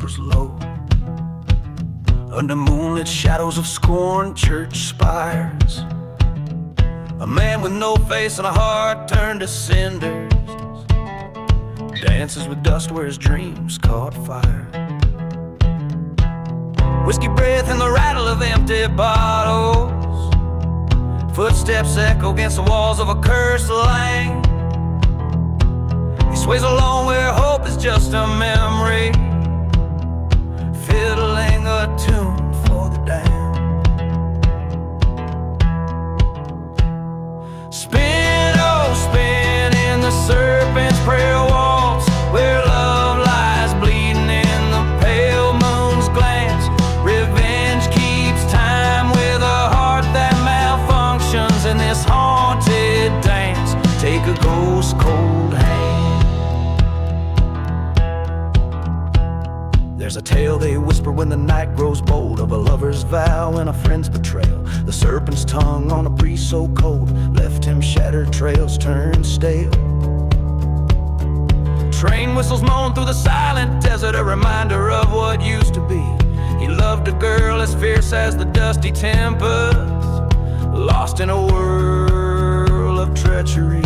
was low. Under moonlit shadows of scorned church spires, a man with no face and a heart turned to cinders dances with dust where his dreams caught fire. Whiskey breath and the rattle of empty bottles, footsteps echo against the walls of a cursed lane. He sways along where hope is just a memory, fiddling a tune for the damned. Spin, oh spin in the Serpent's prayer waltz, where love lies bleeding in the pale moon's glance. Revenge keeps time with a heart that malfunctions in this haunted dance. Take a ghost's cold hand. There's a tale they whisper when the night grows bold, of a lover's vow and a friend's betrayal. The serpent's tongue on a breeze so cold left him shattered, trails turned stale. Train whistles moan through the silent desert, a reminder of what used to be. He loved a girl as fierce as the dusty tempest, lost in a whirl of treachery.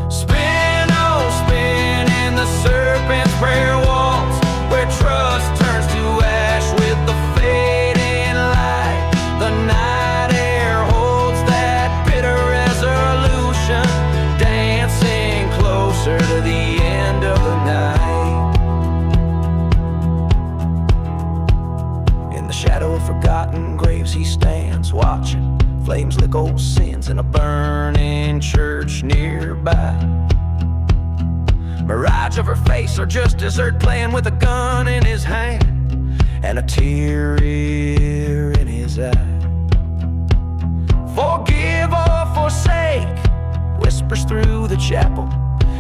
Spin, oh spin in the Serpent's prayer waltz, where trust turns to ash with the fading light. The night air holds that bitter resolution, dancing closer to the end of the night. In the shadow of forgotten graves he stands, watching flames lick old sins in a burning church nearby. Mirage of her face, or just desert playing with a gun in his hand and a tear in his eye. Forgive or forsake whispers through the chapel,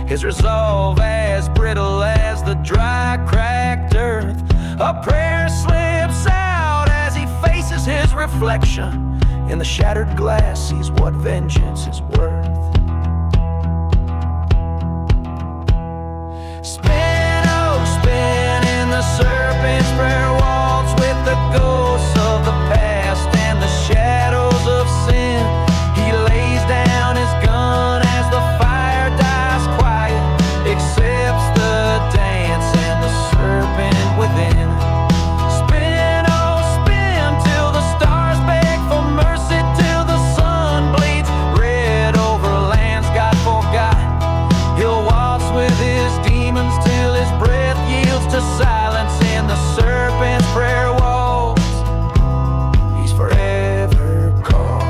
his resolve as brittle as the dry cracked earth. A prayer slips out as he faces his reflection in the shattered glass, sees what vengeance is worth. Spin, oh spin in the Serpent's prayer waltz, with the ghosts of the past and the shadows of sin. He lays down his gun as the fire dies quiet, accepts the dance and the serpent within. Spin, oh spin till the stars beg for mercy, till the sun bleeds red over lands God forgot. He'll waltz with his demons till his breath yields to silence in the Serpent's prayer waltz. He's forever called.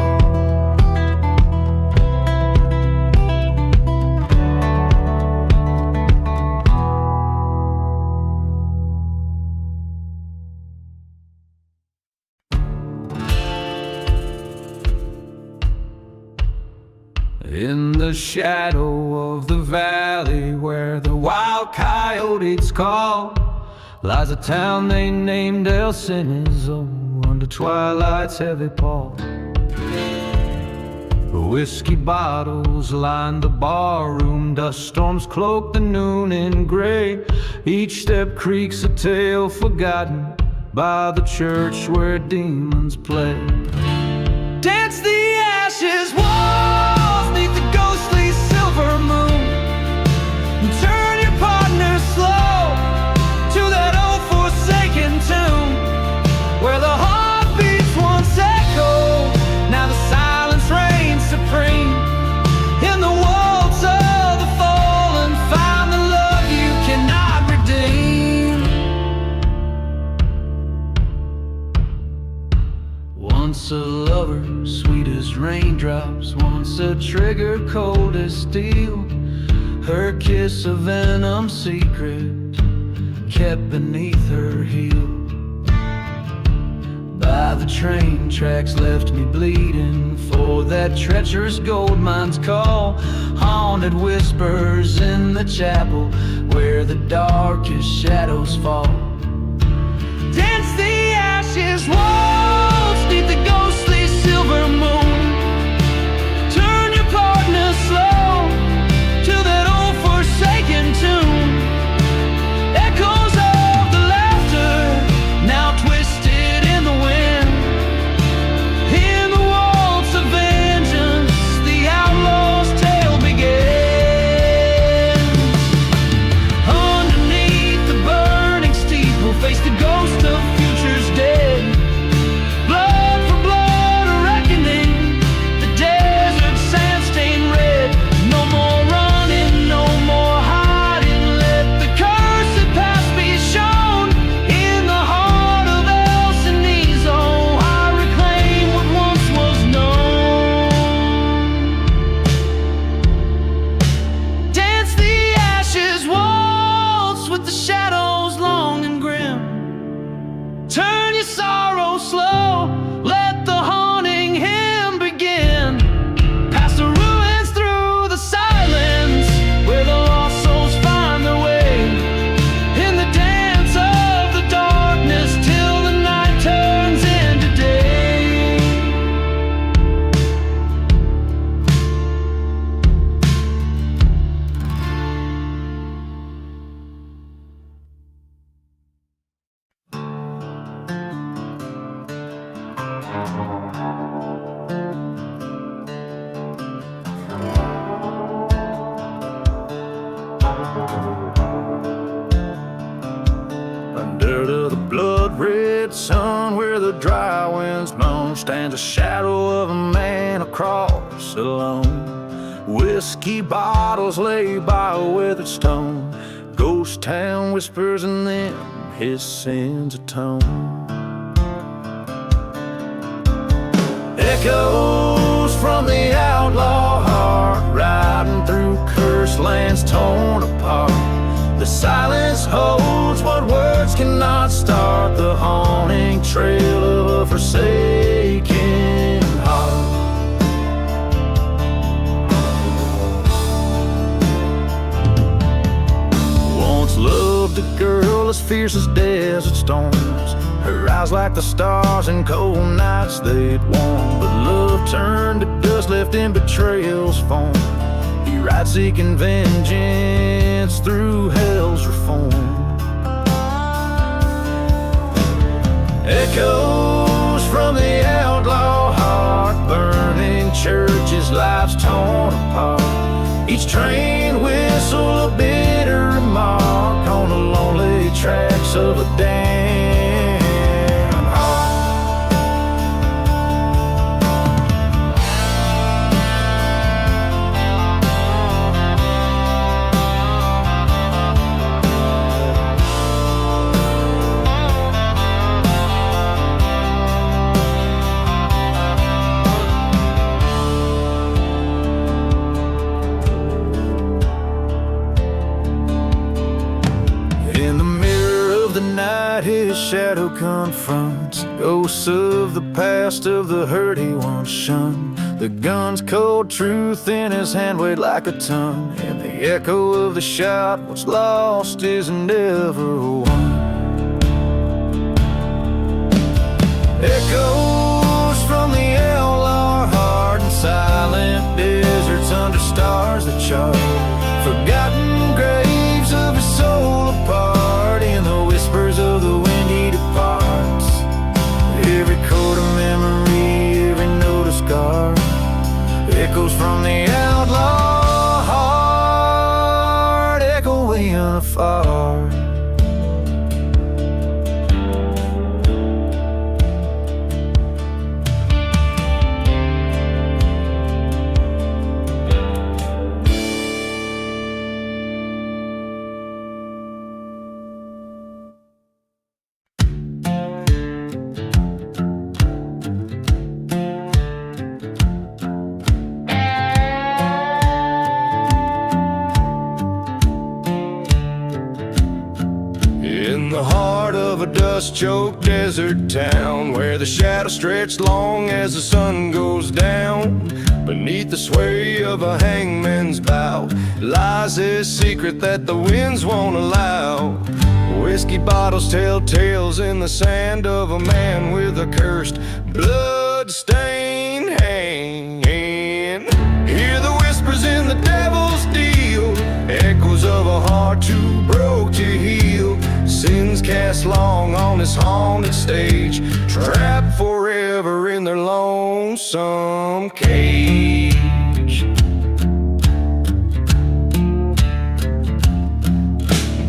In the shadow of the valley where the wild coyotes call, lies a town they named El Cenizo, under twilight's heavy pall. Whiskey bottles line the barroom, dust storms cloak the noon in gray. Each step creaks a tale forgotten by the church where demons play. Dance the ashes walls neath the ghostly silver moon, and turn your partner slow to that old forsaken tomb, where the heartbeats once echoed, now the silence reigns supreme. In the waltz of the fallen, find the love you cannot redeem. Once a lover, sweet as raindrops, once a trigger cold as steel, her kiss a venom secret kept beneath her heel. By the train tracks left me bleeding, for that treacherous gold mine's call. Haunted whispers in the chapel where the darkest shadows fall. Dance the ashes waltz neath the ghostly silver moon, turn your partner slow to that old forsaken tomb. Under the blood-red sun where the dry winds moan stands a shadow of a man across alone. Whiskey bottles lay by a weathered stone. Ghost town whispers in them his sins atone. Echoes from the outlaw heart riding through cursed lands torn apart. The silence holds what words cannot start, the haunting trail of a forsaken heart. Once loved a girl as fierce as desert storms, her eyes like the stars in cold nights they'd warm. But love turned to dust, left in betrayal's form. He rides seeking vengeance through hell's reform. Echoes from the outlaw heart, burning churches, lives torn apart. Each train whistle a bitter remark on the lonely tracks of a damn heart. His shadow confronts ghosts of the past, of the hurt he once shunned. The gun's cold truth in his hand weighed like a ton, and the echo of the shot, what's lost is never won. Echoes from the outlaw heart in silent deserts under stars that chart. Forgotten graves of his soul apart, in the whispers of the wind he departs. Every chord of memory, every note a scar, echoes from the outlaw heart, echoing afar. Dust-choked desert town where the shadows stretch long as the sun goes down. Beneath the sway of a hangman's bow lies this secret that the winds won't allow. Whiskey bottles tell tales in the sand of a man with a cursed blood-stained hand. Hear the whispers in the devil's deal, echoes of a heart too broke to heal. Sins cast long on this haunted stage, trapped forever in their lonesome cage.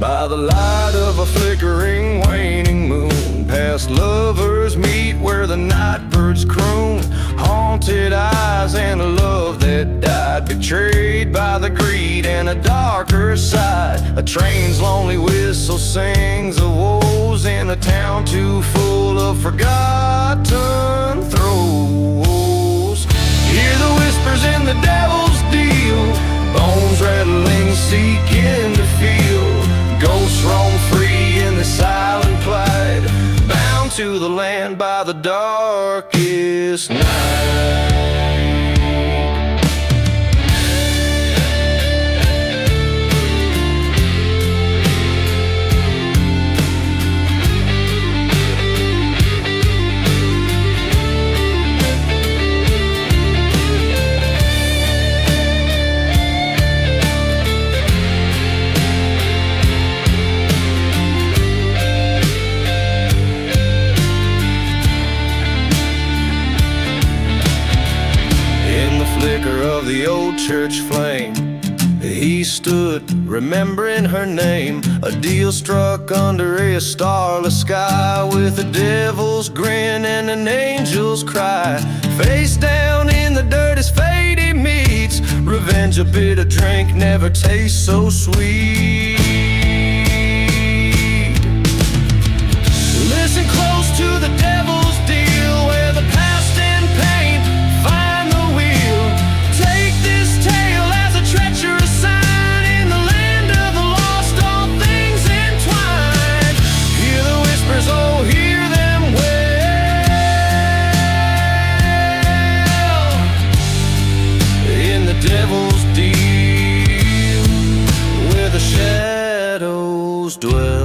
By the light of a flickering, waning moon, past lovers meet where the night birds croon. Haunted eyes and a love that died, betrayed by the greed and a darker side. A train's lonely whistle sings of woes in a town too full of forgotten throes. Hear the whispers in the devil's deal, bones rattling, seeking to feel. Ghosts roam free in the silent plight, bound to the land by the darkest night. flicker of the old church flame. He stood, remembering her name. A deal struck under a starless sky, with a devil's grin and an angel's cry. Face down in the dirt as fate he meets. Revenge, a bitter drink, never tastes so sweet. Listen close to the devil's deal, where the past and pain find the wheel. Take this tale as a treacherous sign. In the land of the lost, all things entwined. Hear the whispers, oh, hear them well. In the devil's deal, where the shadows dwell.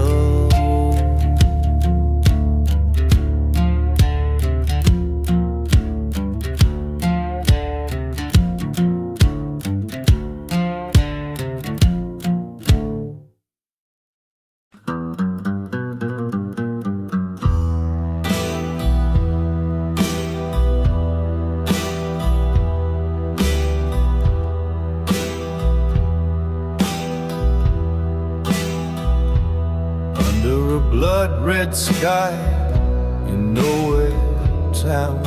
Blood-red sky in nowhere town.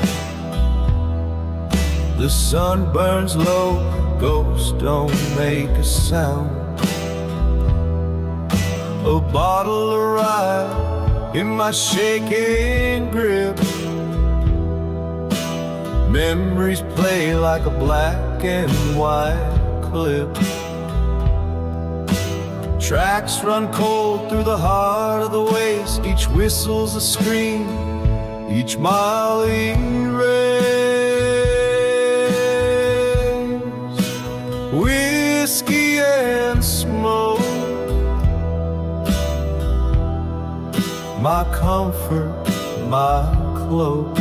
The sun burns low, ghosts don't make a sound. A bottle of rye in my shaking grip. Memories play like a black and white clip. Tracks run cold through the heart of the waste. Each whistle's a scream, each mile erased. Whiskey and smoke, my comfort, my cloak.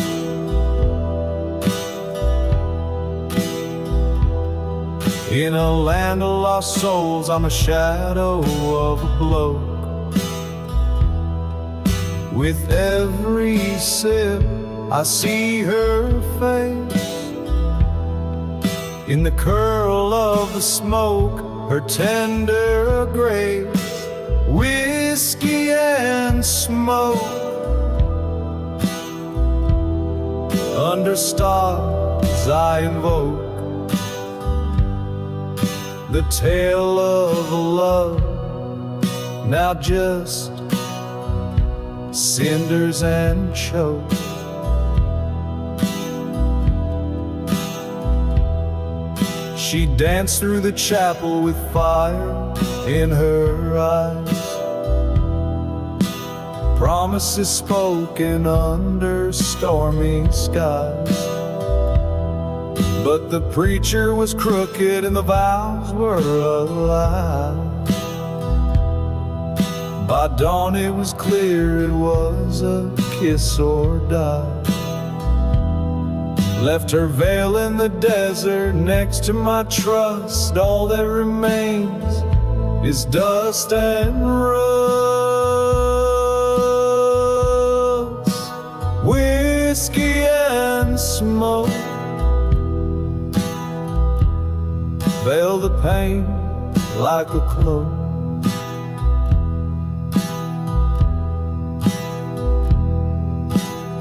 In a land of lost souls, I'm a shadow of a bloke. With every sip, I see her face. In the curl of the smoke, her tender grace. Whiskey and smoke, under stars I invoke the tale of a love, now just cinders and choke. She danced through the chapel with fire in her eyes, promises spoken under stormy skies. But the preacher was crooked and the vows were a lie. By dawn it was clear it was a kiss or die. Left her veil in the desert next to my trust. All that remains is dust and rust. Whiskey and smoke veil the pain like a cloak.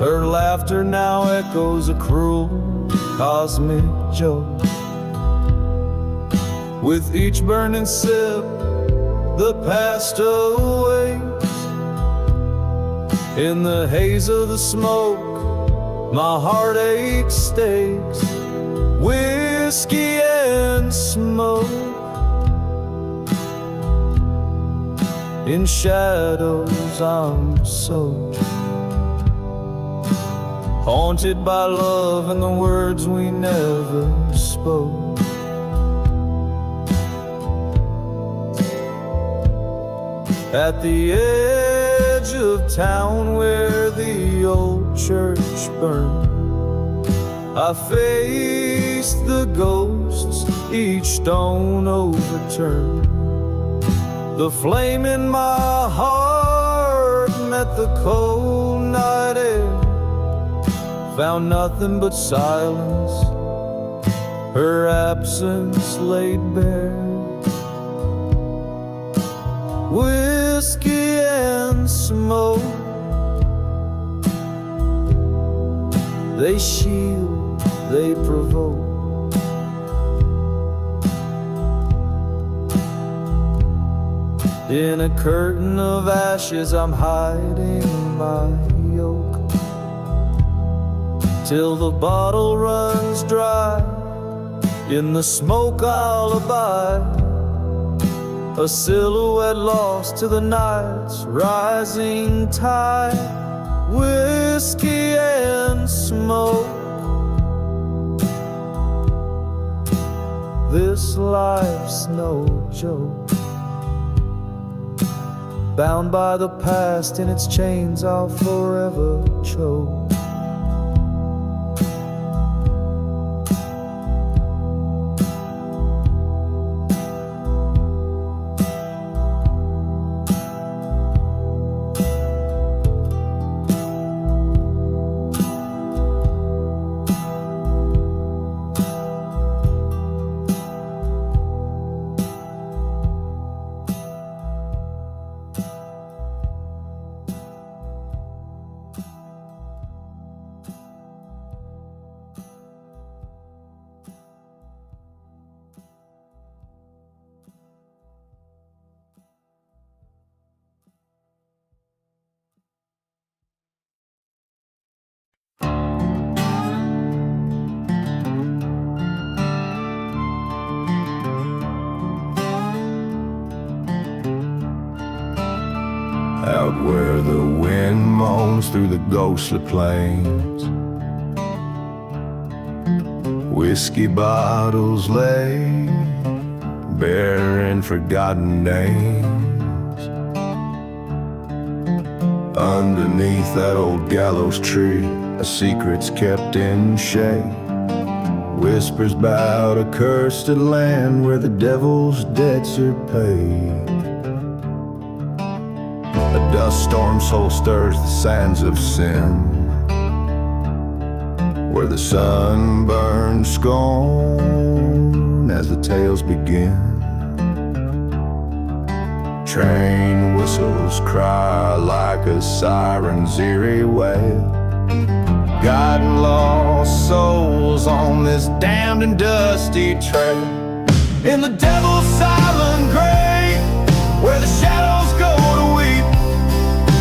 Her laughter now echoes a cruel cosmic joke. With each burning sip, the past awaits. In the haze of the smoke, my heartache stakes. Whiskey and smoke, in shadows I'm soaked, haunted by love and the words we never spoke. At the edge of town where the old church burned, I faced the ghosts, each stone overturned. The flame in my heart met the cold night air, found nothing but silence her absence laid bare. Whiskey and smoke, they shield, they provoke. In a curtain of ashes I'm hiding my yoke, till the bottle runs dry. In the smoke I'll abide, a silhouette lost to the night's rising tide. Whiskey and smoke, this life's no joke. Bound by the past, in its chains I'll forever choke. Out where the wind moans through the ghostly plains, whiskey bottles lay, bearing forgotten names. Underneath that old gallows tree, a secret's kept in shade. Whispers bout a cursed land where the devil's debts are paid. A dust storm soul stirs the sands of sin, where the sun burns scorn as the tales begin. Train whistles cry like a siren's eerie wail, guiding lost souls on this damned and dusty trail. In the devil's silent grave, where the shadows go to weep,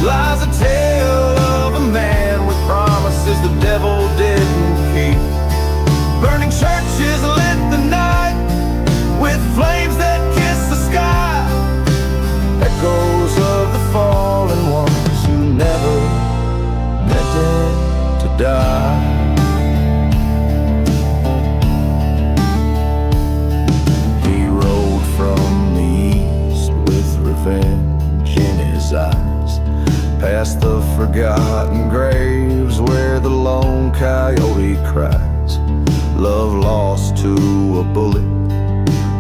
lies a tale of a man with promises the devil didn't keep. Burning churches lit the night with flames that kiss the sky, echoes of the fallen ones who never meant it to die. He rode from the east with revenge in his eyes, past the forgotten graves where the lone coyote cries. Love lost to a bullet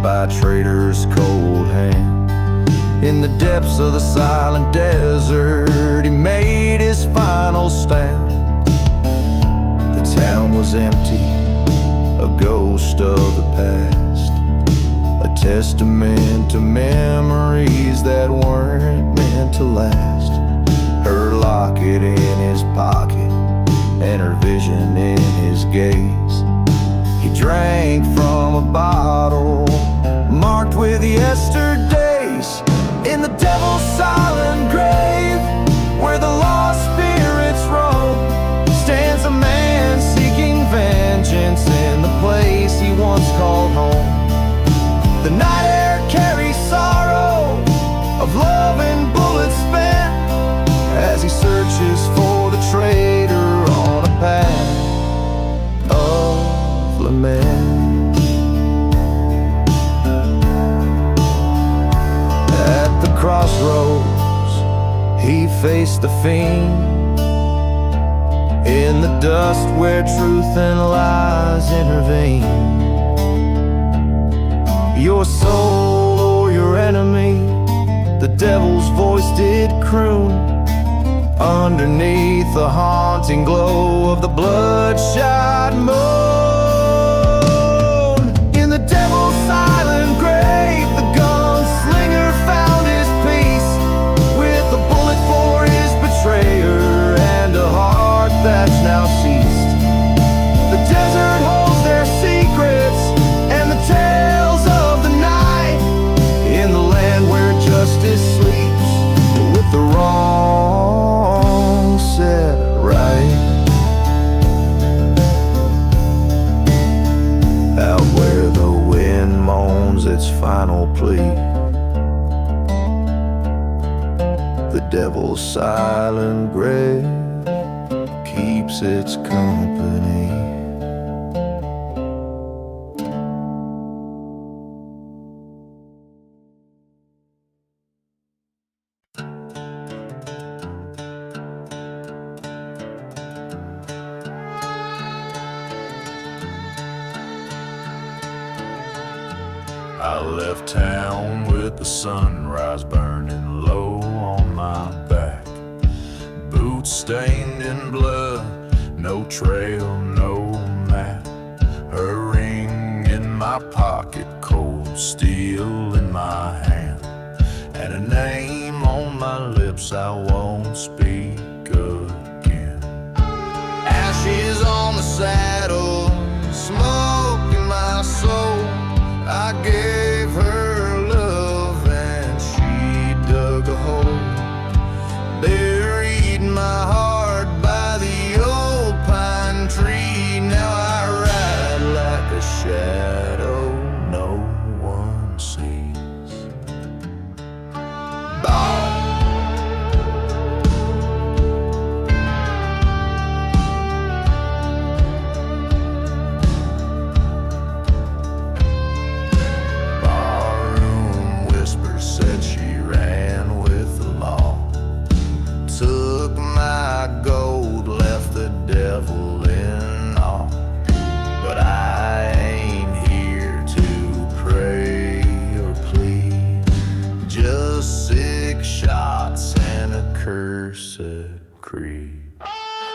by a traitor's cold hand. In the depths of the silent desert, he made his final stand. The town was empty, a ghost of the past, a testament to memories that weren't meant to last. Her locket in his pocket and her vision in his gaze. He drank from a bottle marked with yesterdays. In the devil's silent grave, where the lost spirits roam, stands a man seeking vengeance in the place he once called home. The night air carries sorrow of love and bullets spent, as he searches for the traitor on a path of lament. At the crossroads, he faced the fiend, in the dust where truth and lies intervene. Your soul or your enemy, the devil's voice did croon, underneath the haunting glow of the bloodshot moon. final plea. The devil's silent grave keeps its company. I left town with the sunrise burning low on my back. Boots stained in blood, no trail, no map. Her ring in my pocket, cold steel in my hand, and a name on my lips I won't speak again. Ashes on the saddle, smoke in my soul. I gave her love and she dug a hole, buried my heart by the old pine tree. Now I ride like a shadow no one sees. Bye.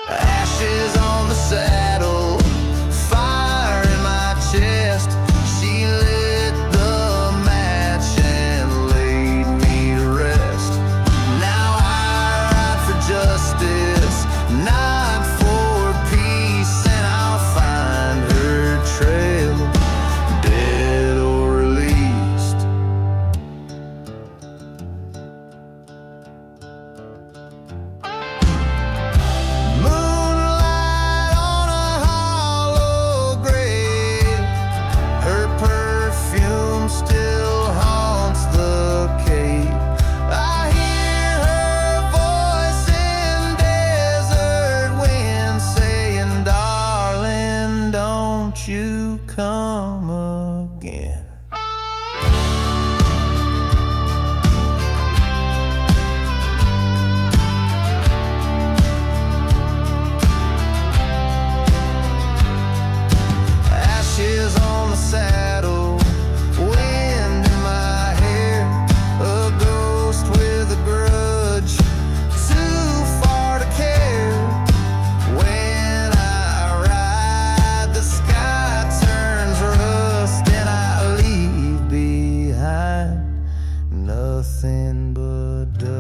Ashes on the saddle, fire in my chest. She lit the match and laid me to rest. Now I ride for justice, not for peace, and I'll find her trail, dead or released. You come again. Ashes on the saddle, wind in my hair, a ghost with a grudge, too far to care. When I ride, the sky turns rust and I leave behind nothing but dust.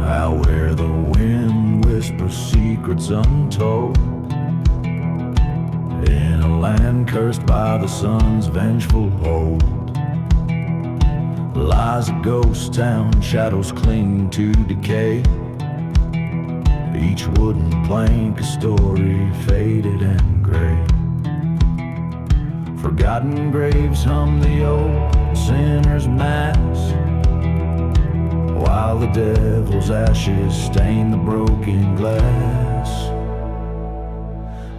Out where the wind whispers secrets untold, in a land cursed by the sun's vengeful hold, lies a ghost town, shadows cling to decay. Each wooden plank a story faded and gray. Forgotten graves hum the old sinner's mass, while the devil's ashes stain the broken glass.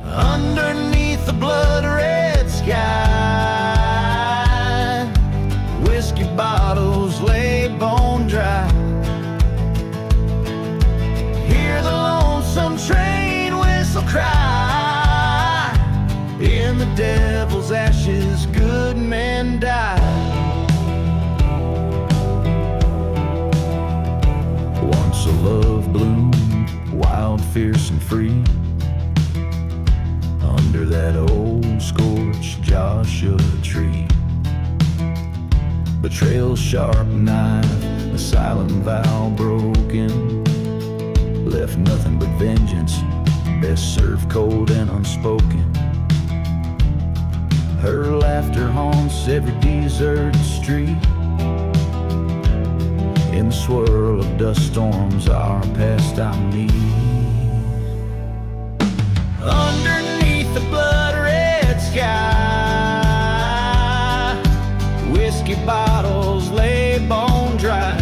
Underneath the blood-red sky, whiskey bottles lay bone dry. Hear the lonesome train whistle cry. In the devil's ashes, good men die. Once a love bloomed, wild, fierce, and free, under that old scorched Joshua tree. Betrayal's sharp knife, a silent vow broken, left nothing but vengeance best served cold and unspoken. Her laughter haunts every deserted street. In the swirl of dust storms, our pastime meets. Underneath the blood-red sky, whiskey bottles lay bone dry.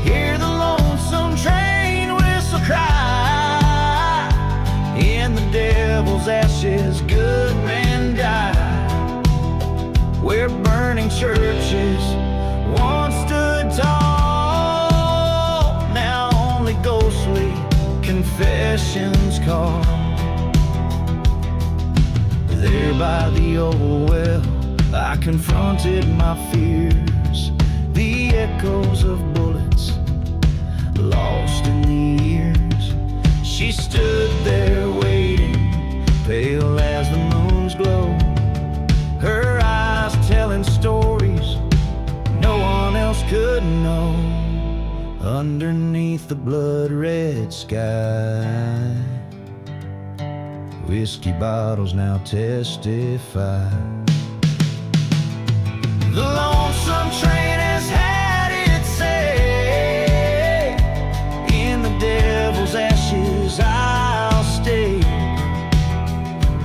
Hear the lonesome train whistle cry. In the devil's ashes, good men die. Where burning churches once stood tall, now only ghostly confessions call. There by the old well, I confronted my fears. The echoes of bullets lost in the years. She stood there waiting, pale as the moon's glow. Her eyes telling stories no one else could know. Underneath the blood-red sky, whiskey bottles now testify. The lonesome train has had its say. In the devil's ashes I'll stay.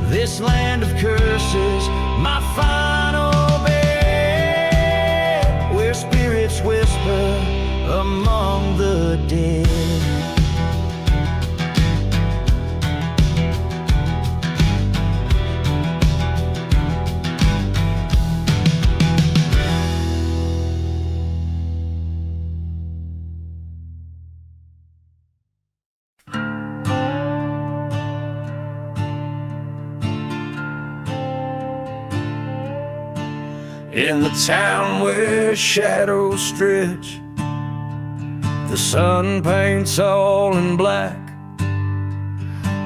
This land of curses, my final bed, where spirits whisper among the dead. In the town where shadows stretch, the sun paints all in black.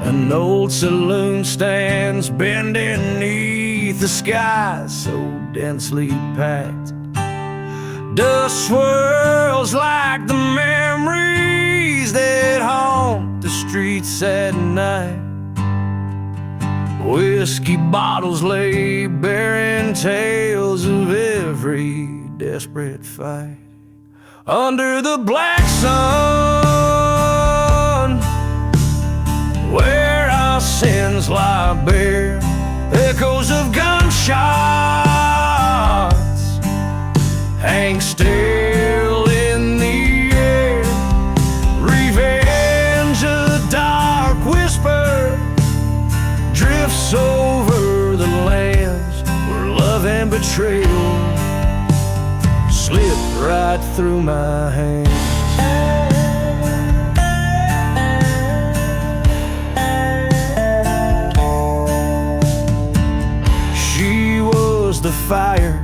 An old saloon stands bending beneath the sky so densely packed. Dust swirls like the memories that haunt the streets at night. Whiskey bottles lay bearing tales of every desperate fight. Under the black sun, where our sins lie bare, echoes of gunshots hang still in the air. Revenge, a dark whisper, drifts over the lands where love and betrayal slipped right through my hands. She was the fire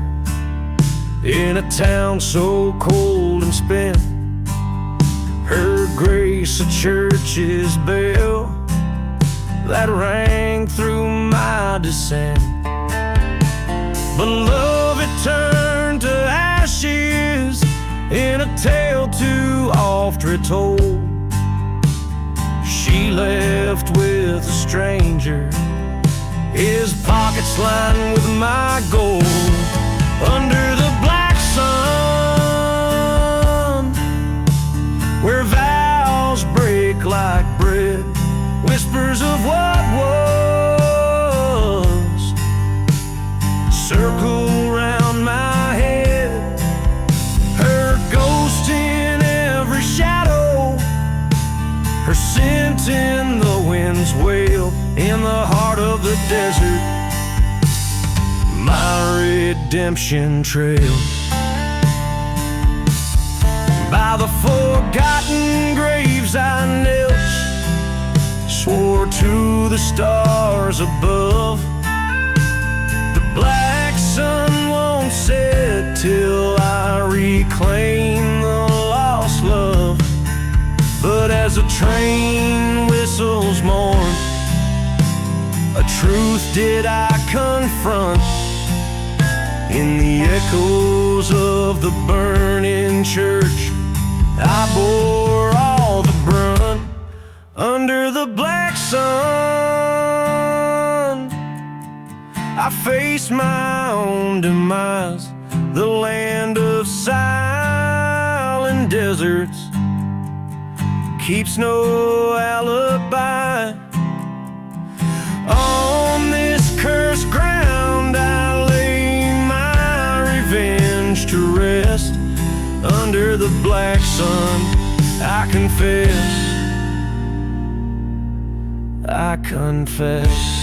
in a town so cold and spent. Her grace a church's bell that rang through my descent. But love, it turned to ashes in a tale too oft retold. She left with a stranger, his pockets lined with my gold. Under the black sun, where vows break like bread, whispers of what was circle round my head. Her ghost in every shadow, her scent in the wind's wail. In the heart of the desert, my redemption trail. By the forgotten graves I knelt, swore to the stars above, the black sun won't set till I reclaim the lost love. But as a train whistles mourn, a truth did I confront. In the echoes of the burning church, I bore all the brunt the black sun, I face my own demise. The land of silent deserts keeps no alibi. On this cursed ground I lay my revenge to rest. Under the black sun I confess, I confess.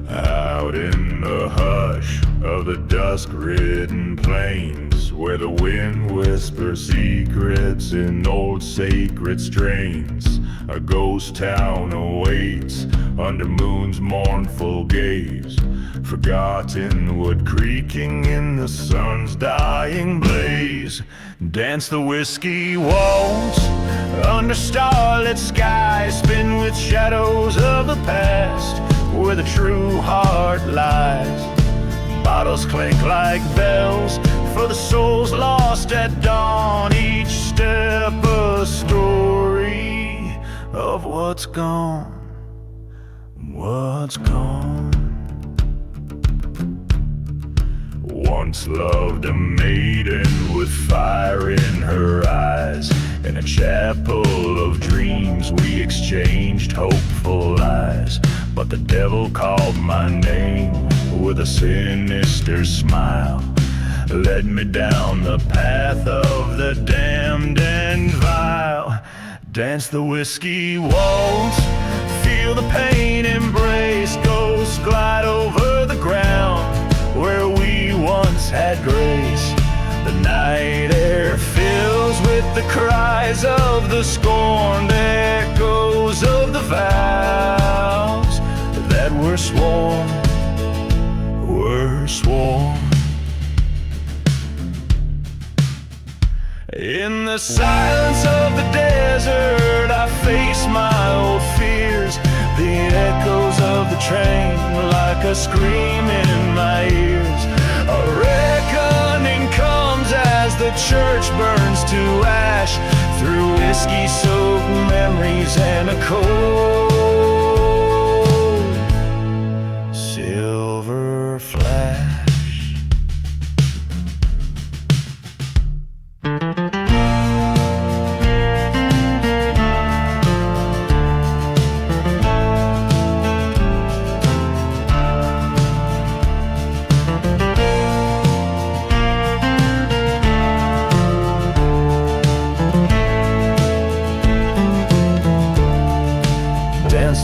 Out in the hush of the dusk-ridden plains, where the wind whispers secrets in old sacred strains, a ghost town awaits under moon's mournful gaze. Forgotten wood creaking in the sun's dying blaze. Dance the whiskey waltz under starlit skies, spin with shadows of the past, where the true heart lies. Bottles clink like bells for the souls lost at dawn. Each step a story of what's gone, what's gone. Once loved a maiden with fire in her eyes. In a chapel of dreams we exchanged hopeful lies. But the devil called my name with a sinister smile, led me down the path of the damned and vile. Dance the whiskey waltz, feel the pain embrace. Ghosts glide over the ground where we once had grace. The night air fills with the cries of the scorned, echoes of the vows that were sworn, were sworn. In the silence of the desert I face my old fears. The echoes of the train like a scream in my ears. A reckoning comes as the church burns to ash, through whiskey-soaked memories and a cold silver flash.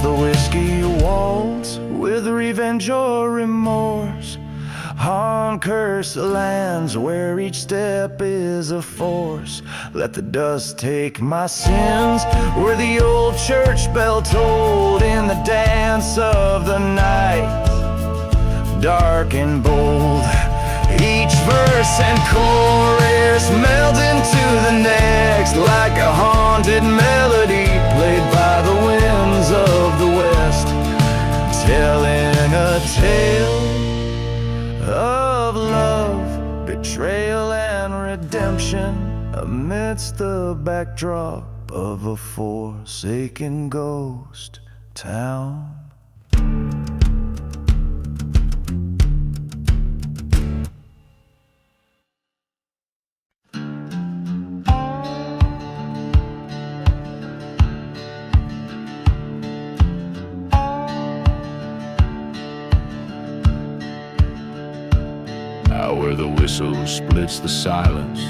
The whiskey waltz with revenge or remorse. Haunt curse the lands where each step is a force. Let the dust take my sins where the old church bell tolled. In the dance of the night, dark and bold, each verse and chorus meld into the next, like a haunted melody played by the winds of the west, telling a tale of love, betrayal and redemption amidst the backdrop of a forsaken ghost town. Where the whistle splits the silence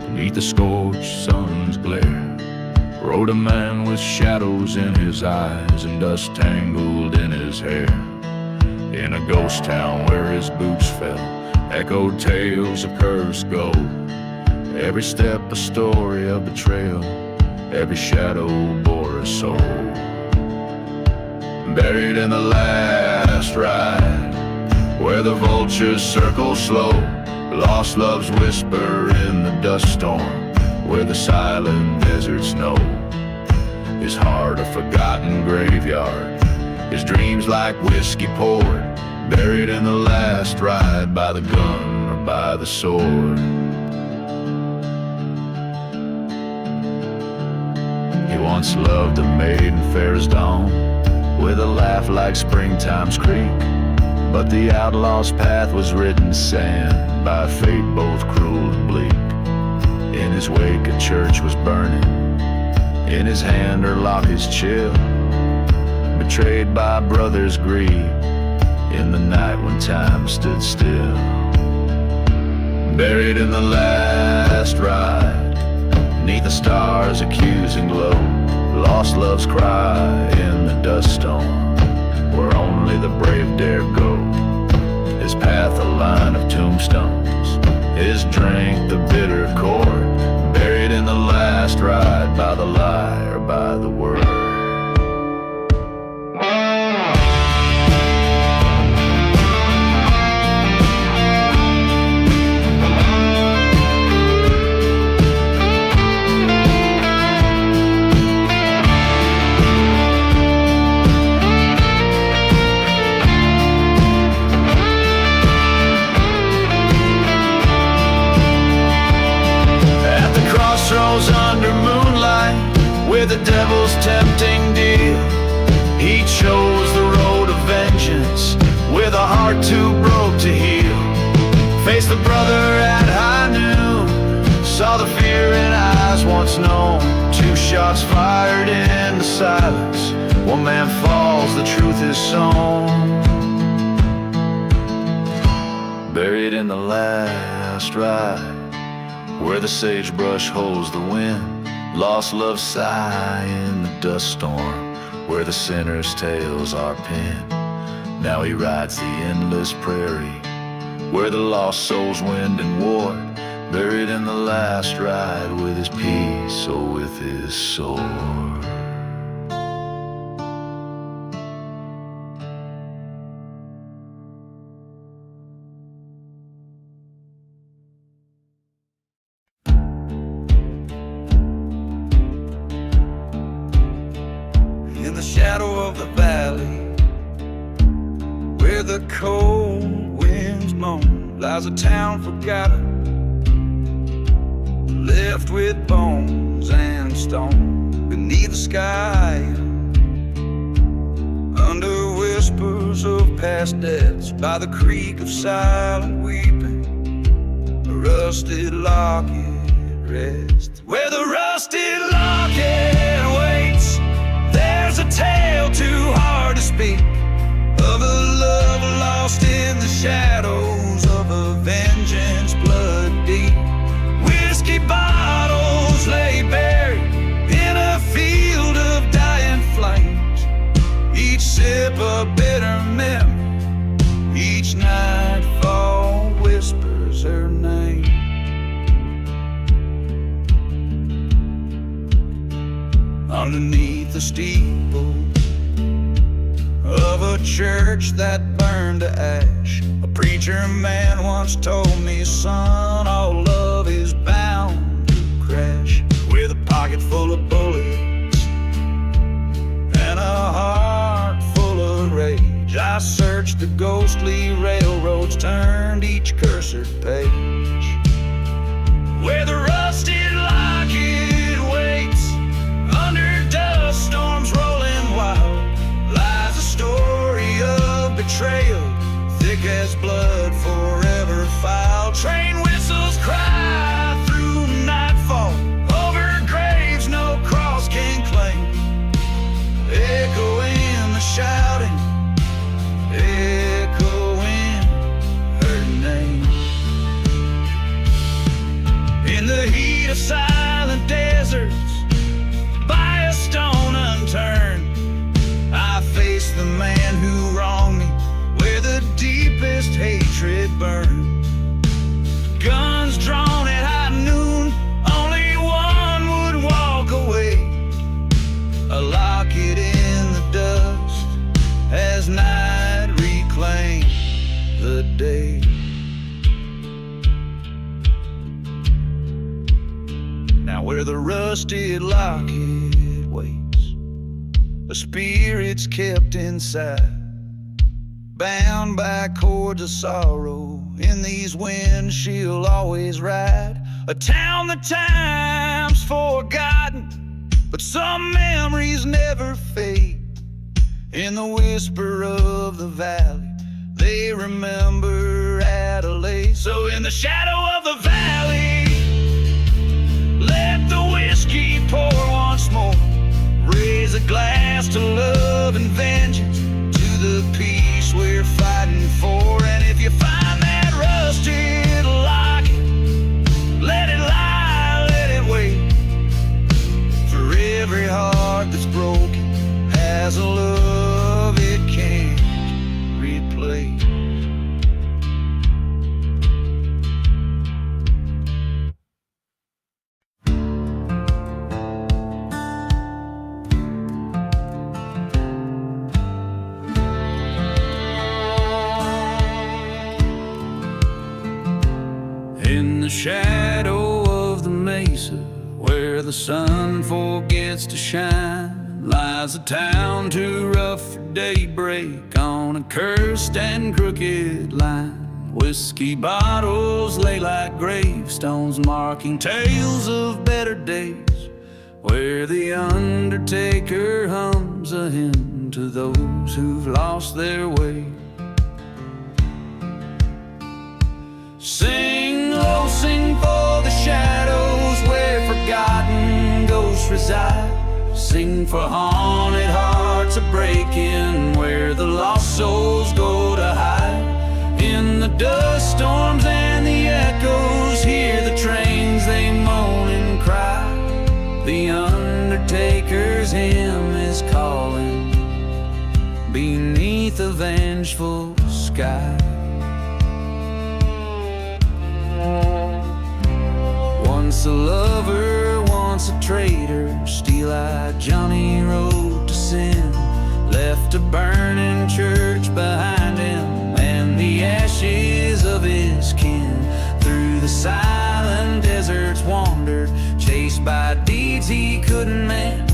beneath the scorched sun's glare, rode a man with shadows in his eyes and dust tangled in his hair. In a ghost town where his boots fell, echoed tales of cursed gold. Every step a story of betrayal, every shadow bore a soul. Buried in the last ride, where the vultures circle slow, Lost loves whisper in the dust storm, where the silent deserts know. His heart a forgotten graveyard, his dreams like whiskey poured, buried in the last ride by the gun or by the sword. He once loved a maiden fair as dawn, with a laugh like springtime's creek. But the outlaw's path was written sand by a fate both cruel and bleak. In his wake a church was burning, in his hand her locket's chill, betrayed by a brother's greed, in the night when time stood still. Buried in the last ride, 'neath the stars' accusing glow, lost loves cry in the dust storm, where only the brave dare go. His path a line of tombstones, his drink the bitter cord, buried in the last ride by the lie or by the word. Under moonlight, with the devil's tempting deal, he chose the road of vengeance, with a heart too broke to heal. Faced the brother at high noon, saw the fear in eyes once known. 2 shots fired in the silence, one man falls, the truth is sown. Buried in the last ride, where the sagebrush holds the wind, lost love sigh in the dust storm, where the sinner's tales are penned. Now he rides the endless prairie, where the lost souls wind and ward, buried in the last ride, with his peace or with his sword. In the shadow of the valley, where the cold winds moan, lies a town forgotten, left with bones and stone. Beneath the sky, under whispers of past deaths, by the creek of silent weeping, a rusted locket rests. Where the rusted locket waits, there's a tale too hard to speak, of a love lost in the shadows of a vengeance blood deep. Whiskey bottles lay buried in a field of dying flames, each sip a bitter memory, each nightfall whispers her name. Underneath the steeple of a church that burned to ash, a preacher man once told me, son, all love is bound to crash. With a pocket full of bullets and a heart full of rage, I searched the ghostly railroads, turned each cursed page. Where the rusted locket waits, under dust storms rolling wild, lies a story of betrayal, thick as blood forever filed. Train whistles cry through nightfall, over graves no cross can claim, echoing the shouting, echoing her name. In the heat of silent deserts, by a stone unturned, I face the man who wronged me, where the deepest hatred where the rusted locket waits. A spirit's kept inside, bound by cords of sorrow. In these winds she'll always ride. A town that time's forgotten, but some memories never fade. In the whisper of the valley, they remember Adelaide. So in the shadow of the valley, let the whiskey pour once more. Raise a glass to love and vengeance, to the peace we're fighting for. And if you find that rusted locket, let it lie, let it wait. For every heart that's broken has a love it can't replace. In the shadow of the mesa, where the sun forgets to shine, lies a town too rough for daybreak, on a cursed and crooked line. Whiskey bottles lay like gravestones, marking tales of better days, where the undertaker hums a hymn to those who've lost their way. Sing low, sing for the shadows where forgotten ghosts reside. Sing for haunted hearts a-breaking, where the lost souls go to hide. In the dust storms and the echoes, hear the trains, they moan and cry. The undertaker's hymn is calling beneath a vengeful sky. Once a lover, once a traitor, steel-eyed Johnny rode to sin, left a burning church behind him and the ashes of his kin. Through the silent deserts wandered, chased by deeds he couldn't mend,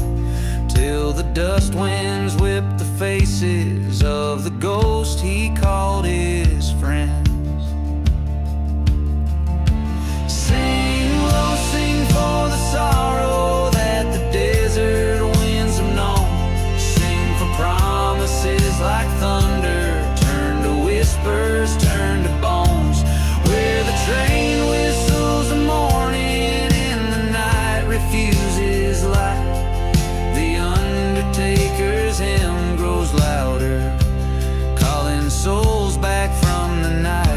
till the dust winds whipped the faces of the ghost he called his friends. Sing low, sing for the sorrow that the desert winds have known. Sing for promises like thunder, turn to whispers, turn to bones, where the train whistles the morning and the night refuses light. The undertaker's hymn grows louder, calling souls back from the night.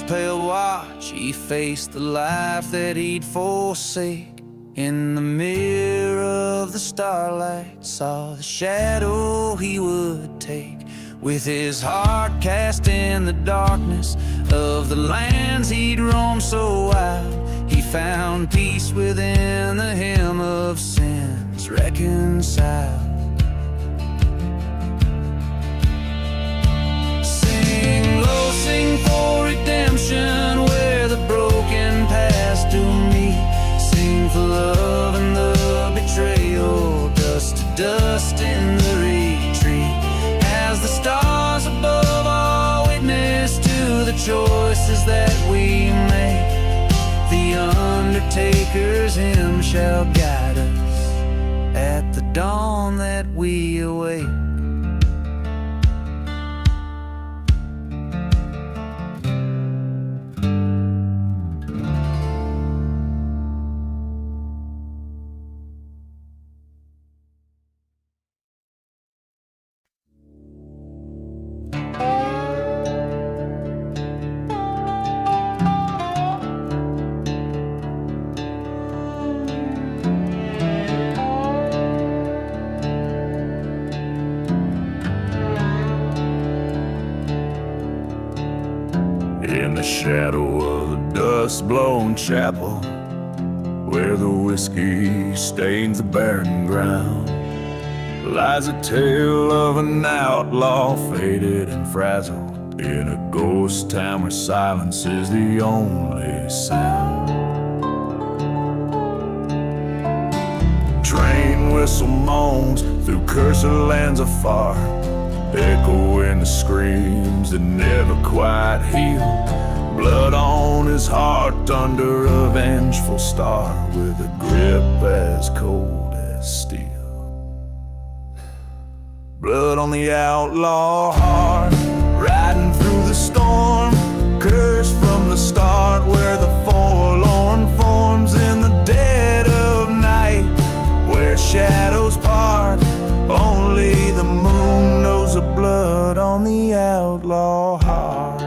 Pale watch, he faced the life that he'd forsake. In the mirror of the starlight, saw the shadow he would take. With his heart cast in the darkness of the lands he'd roamed so wild, he found peace within the hymn of sins reconciled. Sing low, sing for redemption, where the broken past do meet. Sing for love and the betrayal, dust to dust in the retreat. As the stars above all witness to the choices that we make, the undertaker's hymn shall guide us at the dawn that we await. In the shadow of the dust-blown chapel, where the whiskey stains the barren ground, lies a tale of an outlaw, faded and frazzled, in a ghost town where silence is the only sound. Train whistle moans through cursed lands afar, echoing the screams that never quite heal. Blood on his heart under a vengeful star, with a grip as cold as steel. Blood on the outlaw heart, riding through the storm, cursed from the start, where the forlorn forms in the dead of night, where shadows part. Only the moon knows the blood on the outlaw heart.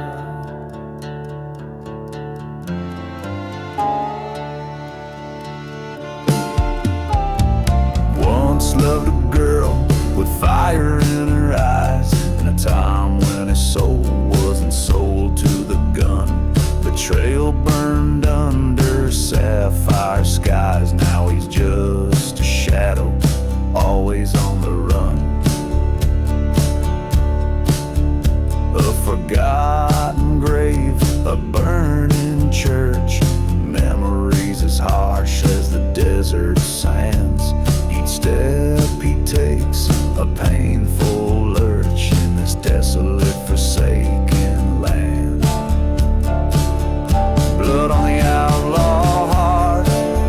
Once loved a girl with fire in her eyes, in a time when his soul wasn't sold to the gun. Betrayal burned under sapphire skies. Now he's just a shadow, always on the run. A forgotten grave, a burning church, memories as harsh as the desert sands. Each step he takes, a painful lurch in this desolate, forsaken land. Blood on the outlaw heart,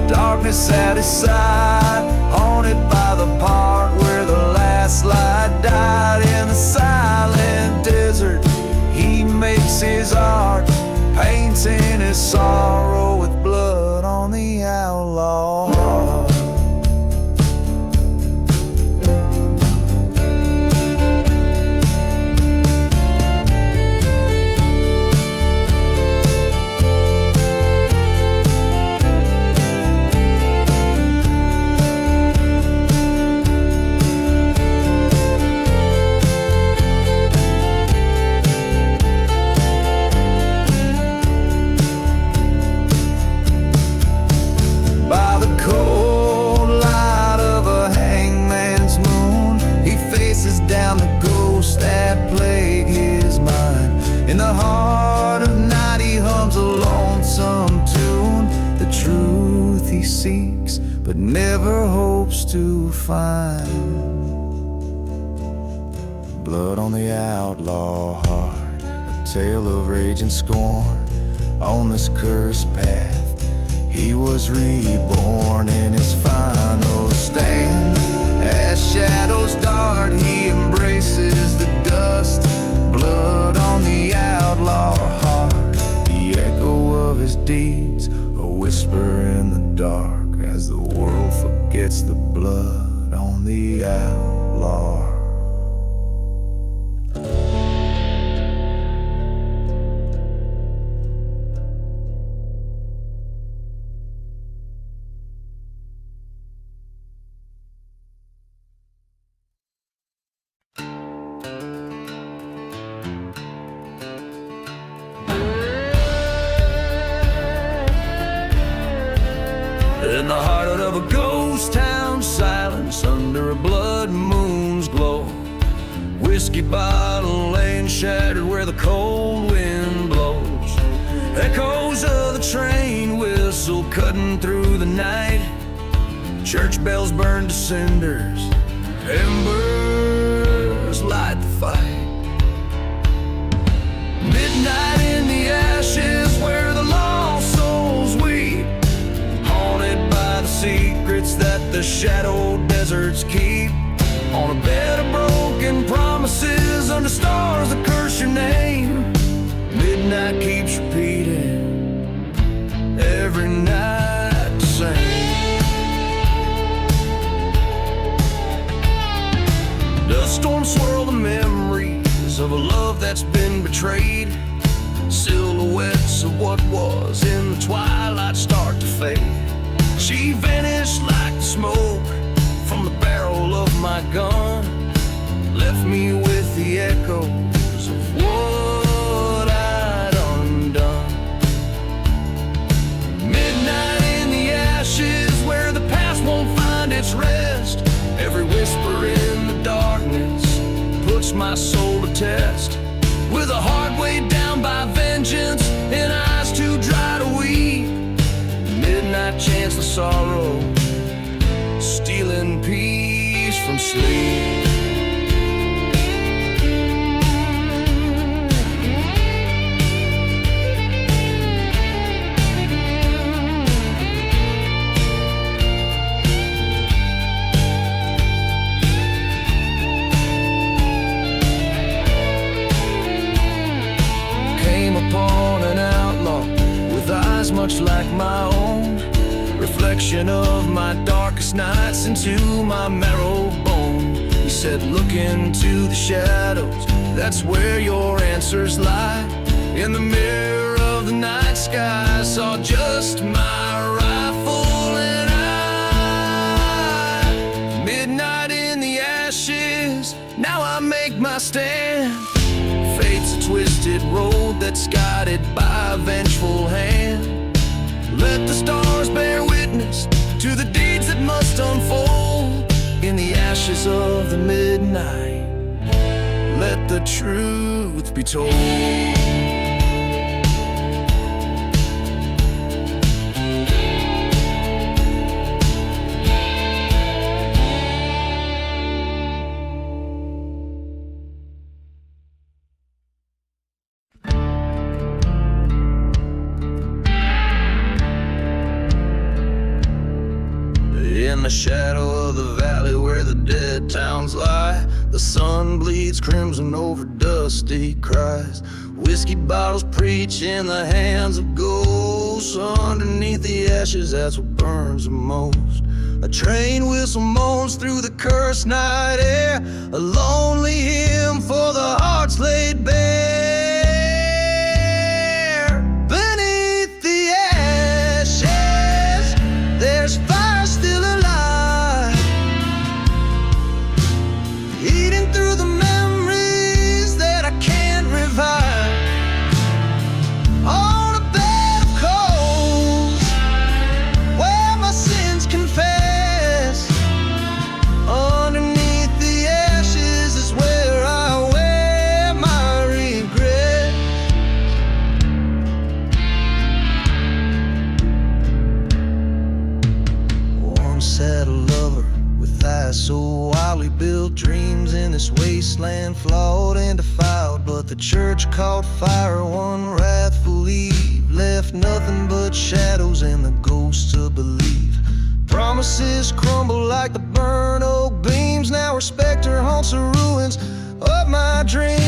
darkness at his side, haunted by the part where the last light died. In the silent desert, he makes his art, painting his sorrow with blood on the outlaw heart. In the heart of night he hums a lonesome tune, the truth he seeks but never hopes to find. Blood on the outlaw heart, a tale of rage and scorn. On this cursed path he was reborn, in his final stand. As shadows dart he embraces the dust. Blood on the outlaw heart, the echo of his deeds, a whisper in the dark, as the world forgets the blood on the outlaw. In the heart of a ghost town, silence under a blood moon's glow. Whiskey bottle laying shattered where the cold wind blows. Echoes of the train whistle cutting through the night. Church bells burn to cinders, embers light the fight. Midnight in the ashes where the lost souls weep, by the secrets that the shadow deserts keep. On a bed of broken promises, under stars that curse your name. Midnight keeps repeating, every night the same. Dust storms swirl the memories of a love that's been betrayed. Silhouettes of what was in the twilight start to fade. She vanished like the smoke from the barrel of my gun, left me with the echoes of what I'd undone. eyes much like my own, reflection of my darkest nights into my marrow bone. He said, look into the shadows, that's where your answers lie. In the mirror of the night sky, I saw just my rifle and I. Midnight in the ashes, now I make my stand. Fate's a twisted road that's guided by a vengeful hand. Let the stars bear witness to the deeds that must unfold. In the ashes of the midnight, let the truth be told. In the shadow of the valley where the dead towns lie, the sun bleeds crimson over dusty cries. Whiskey bottles preach in the hands of ghosts. Underneath the ashes, that's what burns the most. A train whistle moans through the cursed night air, a lonely hymn for the hearts laid bare. Beneath the ashes, there's fire still alive, eating through the memories that I can't revive. On a bed of coals, where my sins confess, underneath the ashes is where I wear my regret. Once had a lover with eyes so wildly built, dreams in this wasteland flawed and defiled. But the church caught fire one wrathful eve, left nothing but shadows and the ghosts to believe. Promises crumble like the burnt oak beams. Now her specter haunts the ruins of my dreams.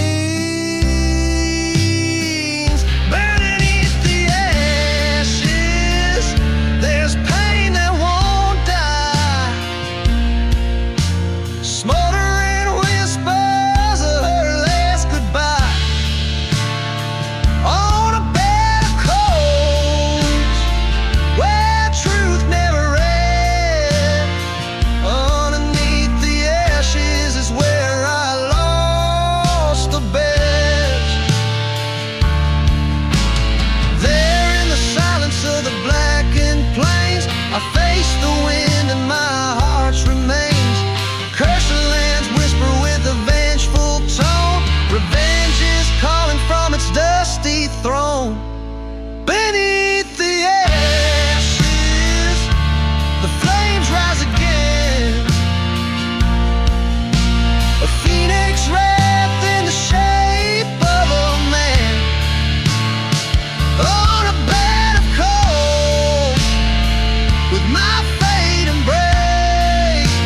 Beneath the ashes, there's pain that won't die, smoldering whispers of her last goodbye. On a bed of coals, where truth never read, underneath the ashes is where I lost the best. There in the silence of the blackened plains, I face the wind and my heart's remains. Cursed lands whisper with a vengeful tone, revenge is calling from its dusty throne. Beneath the ashes, the flames rise again, a phoenix wrapped in the shape of a man. On a bed of coals, with my fate embraced,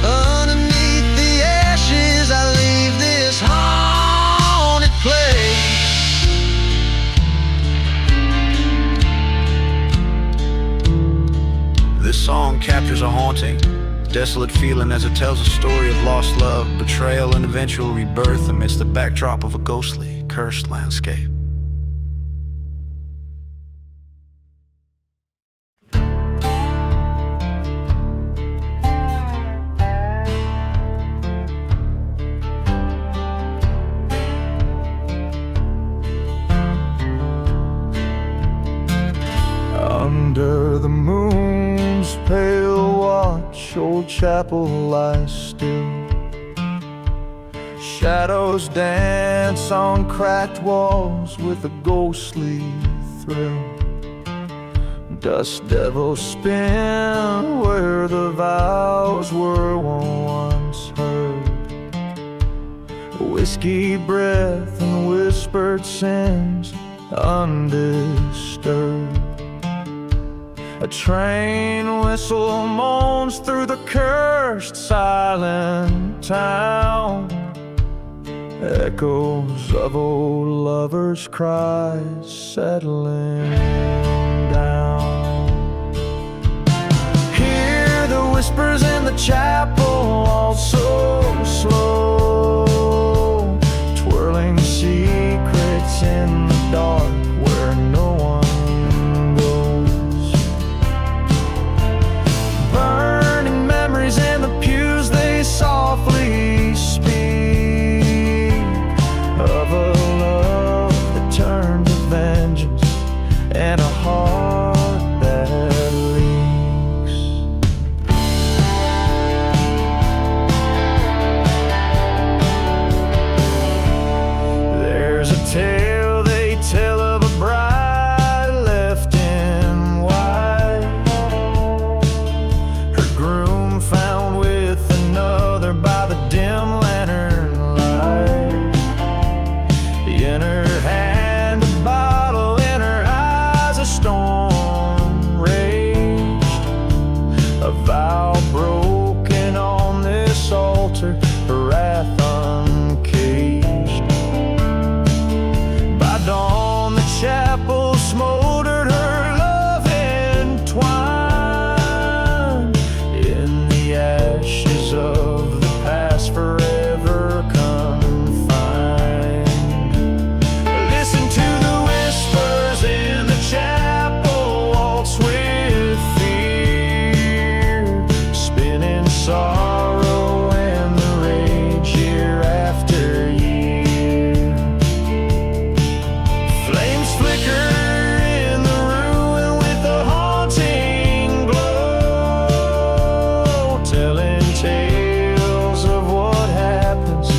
underneath the ashes I leave this haunted place. This song captures a haunting, desolate feeling as it tells a story of lost love, betrayal, and eventual rebirth amidst the backdrop of a ghostly, cursed landscape. Under the moon's pale watch, old chapel lies still. Shadows dance on cracked walls with a ghostly thrill. Dust devils spin where the vows were once heard. Whiskey breath and whispered sins undisturbed. A train whistle moans through the cursed silent town. Echoes of old lovers' cries settling down. Hear the whispers in the chapel, all so slow, twirling secrets in the dark where no one goes. Burning memories in the pews, they softly speak of a love that turned to vengeance and a heart that leaks. There's a tale they tell of a bride left in white, her groom found with another by the dim lantern light. In her hand a bottle, in her eyes a storm raged, a vow broken on this altar, her wrath uncaged. By dawn the chapel smoldered, her love entwined in the ashes of the past, forever confined. Listen to the whispers in the chapel, waltz with fear, spinning sorrow and the rage year after year. Flames flicker in the ruin with a haunting glow, telling tales of what happens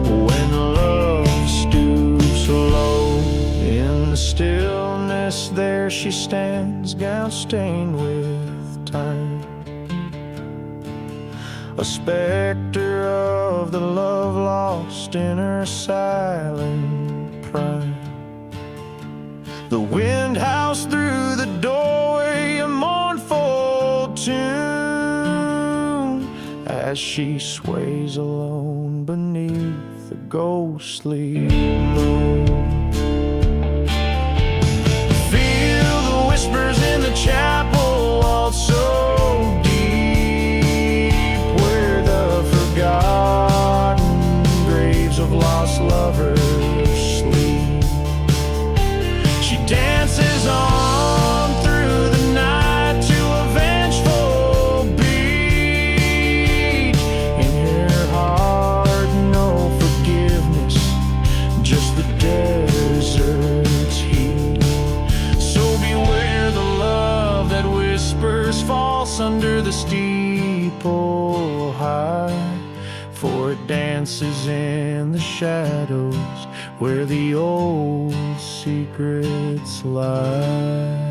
when love stoops low. In the stillness there she stands, gown stained with time, a specter of the love lost in her silent prime. The wind howls through the doorway, a mournful tune, as she sways alone beneath the ghostly moon. Feel the whispers in the chapel, all so deep, where the forgotten graves of lost lovers sleep. She dances on through the night to a vengeful beat. In her heart no forgiveness, just the desert's heat. So beware the love that whispers false under the steeple high, for it dances in the shadows where the old secrets lie.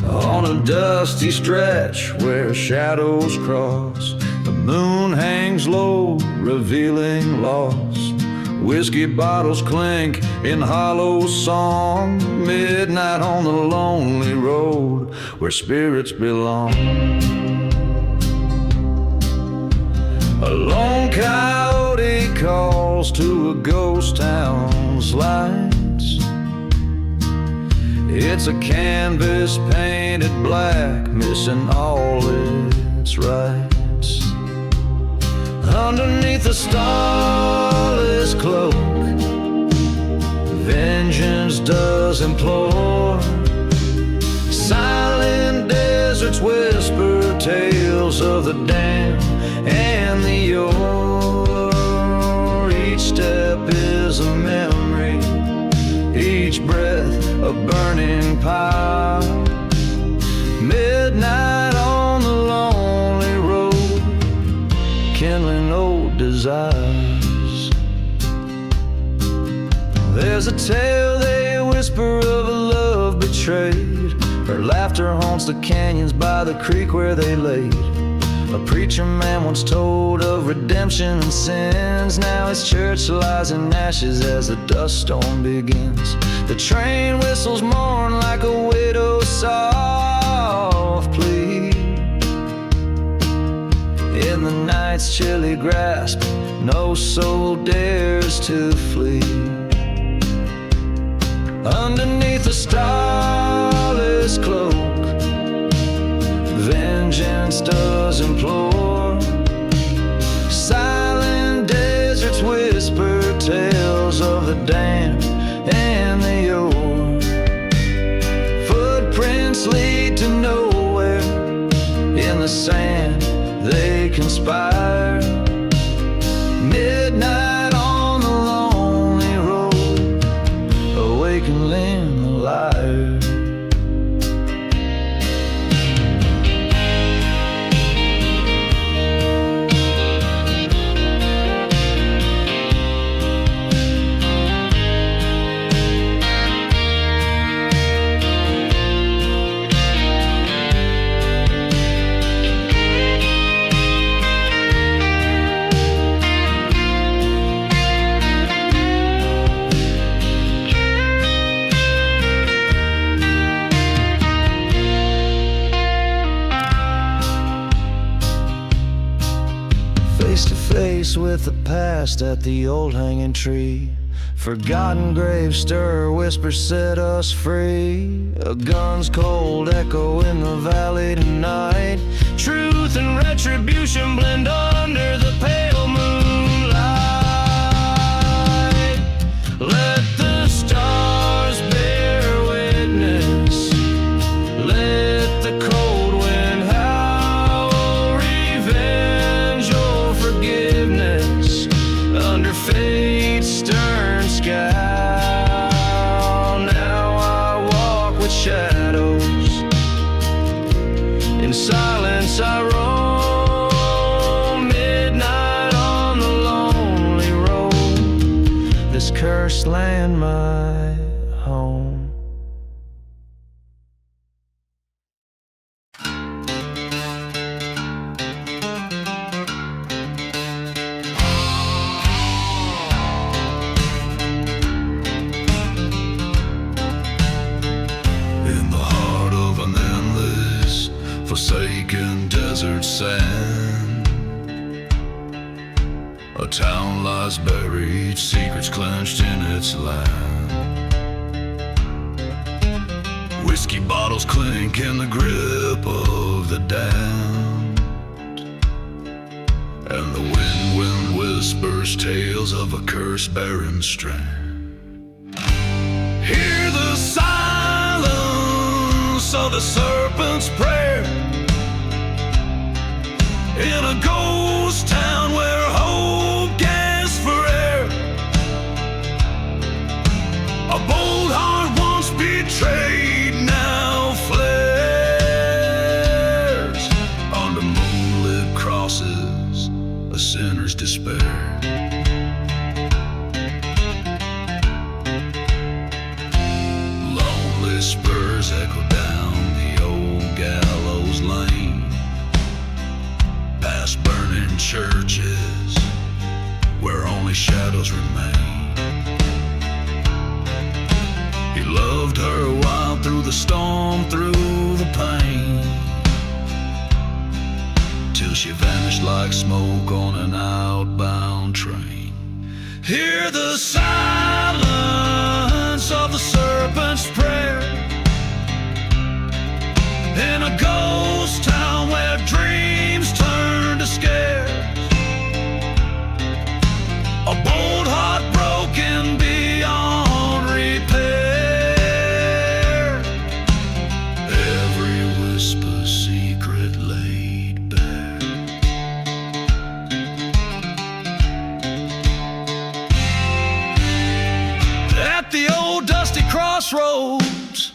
On a dusty stretch where shadows cross, the moon hangs low, revealing lost. Whiskey bottles clink in hollow song, midnight on the lonely road where spirits belong. A lone coyote calls to a ghost town's lights. It's a canvas painted black, missing all its rights. Underneath a starless cloak, vengeance does implore. Silent deserts whisper tales of the damned and the yore. Each step is a memory, each breath a burning pile. Midnight on the lonely road, kindling old desires. There's a tale they whisper of a love betrayed. Her laughter haunts the canyons by the creek where they laid. A preacher man once told of redemption and sins. Now his church lies in ashes as the dust storm begins. The train whistles mourn like a widow's soft plea. In the night's chilly grasp, no soul dares to flee. Underneath a starless cloak, vengeance does implore. Silent deserts whisper tales of the damned and the yore. Footprints lead to nowhere. In the sand they conspire. Midnight on the lonely road, awakening the liar. Face to face with the past at the old hanging tree. Forgotten graves stir, whispers set us free. A gun's cold echo in the valley tonight. Truth and retribution blend under the pale moonlight. Let the stars bear witness. Let the cold wind howl. Revenge or forgiveness under fate's stern scowl. Now I walk with shadows. In silence I roam. Midnight on the lonely road. This cursed land my home. In the heart of an endless, forsaken desert sand, a town lies buried, secrets clenched in its land. Whiskey bottles clink in the grip of the damned, and the wind whispers tales of a cursed barren strand. Hear the silence of the serpent's prayer in a ghost town where hope gasps for air. A bold heart once betrayed now flares under moonlit crosses, a sinner's despair. Lonely spurs echo down the old gallows lane, past burning churches where only shadows remain. He loved her wild through the storm, through the pain, till she vanished like smoke on an outbound train. Hear the silence of the serpent's prayer in a ghost town where dreams turn to scares. A bold heart broken beyond repair. Every whisper secret laid bare. At the old dusty crossroads,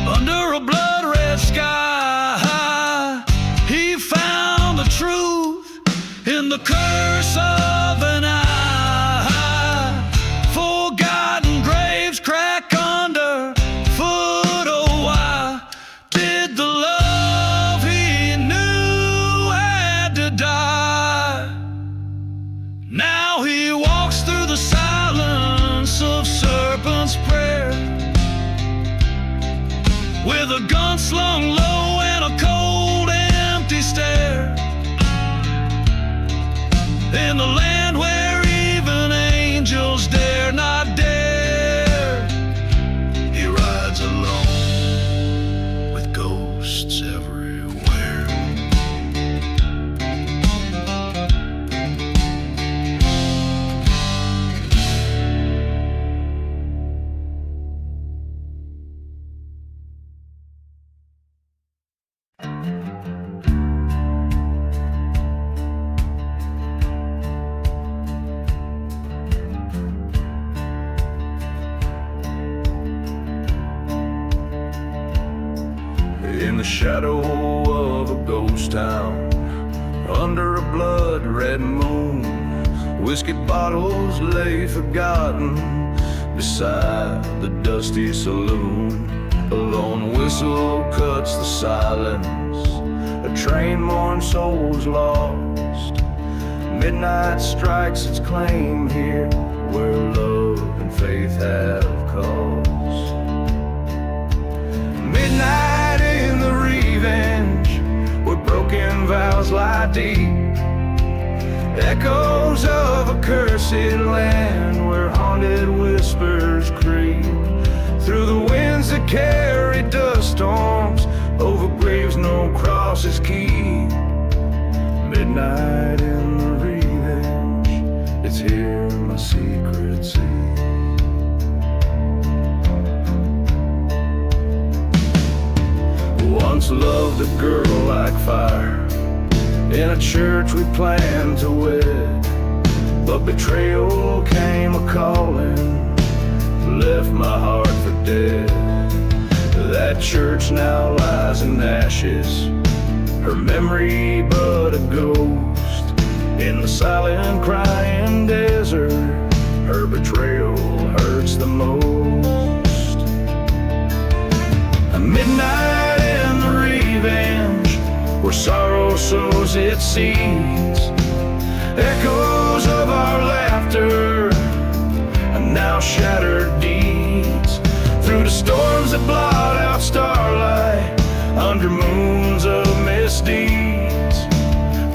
under a blood-red sky, he found the truth in the curse of an eye. Forgotten graves crack under foot. Oh, why did the love he knew had to with a gun slung low and a cold empty stare, in the land where even angels dare not dare. He rides alone with ghosts everywhere. In the shadow of a ghost town, under a blood-red moon, whiskey bottles lay forgotten beside the dusty saloon. A lone whistle cuts the silence, a train mourns souls lost. Midnight strikes its claim here, where love and faith have cause. Midnight in the revenge, where broken vows lie deep, echoes of a cursed land, where haunted whispers creep through the winds that carry dust storms, over graves no crosses keep. Midnight in the revenge, it's here my secret see. Once loved a girl like fire, in a church we planned to wed, but betrayal came a-calling, left my heart for dead. That church now lies in ashes, her memory but a ghost, in the silent crying desert, her betrayal hurts the most. A midnight in the revenge, where sorrow sows its seeds, echoes of our laughter and now shattered deeds, through the storms that blot out starlight, under moons of misdeeds.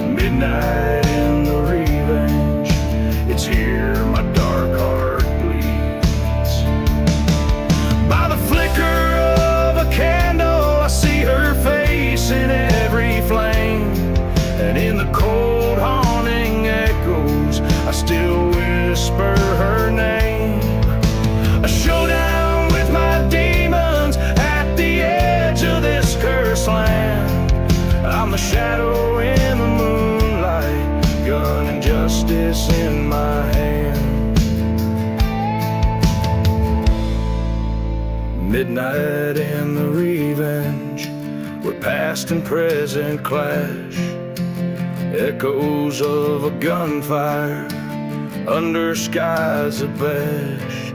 Midnight in the revenge, it's here my dark heart bleeds. By the flicker of a candle, I see her face in every flame, and in the cold haunting echoes, I still whisper her name. A showdown with my demons at the edge of this cursed land. I'm the shadow in the moonlight, gun and justice in my hand. Midnight in the revenge, where past and present clash, echoes of a gunfire under skies of ash,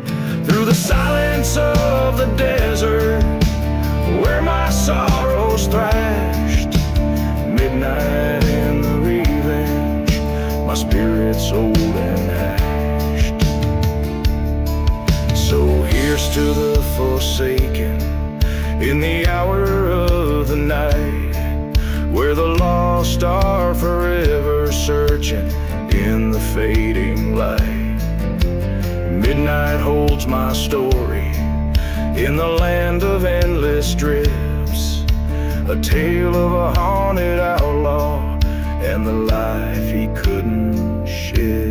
through the silence of the desert, where my sorrows thrashed. Midnight in the revenge, my spirit's old and hashed. So here's to the forsaken, in the hour of the night, where the lost are forever searching in the fading light. Midnight holds my story in the land of endless drifts, a tale of a haunted outlaw and the life he couldn't shed.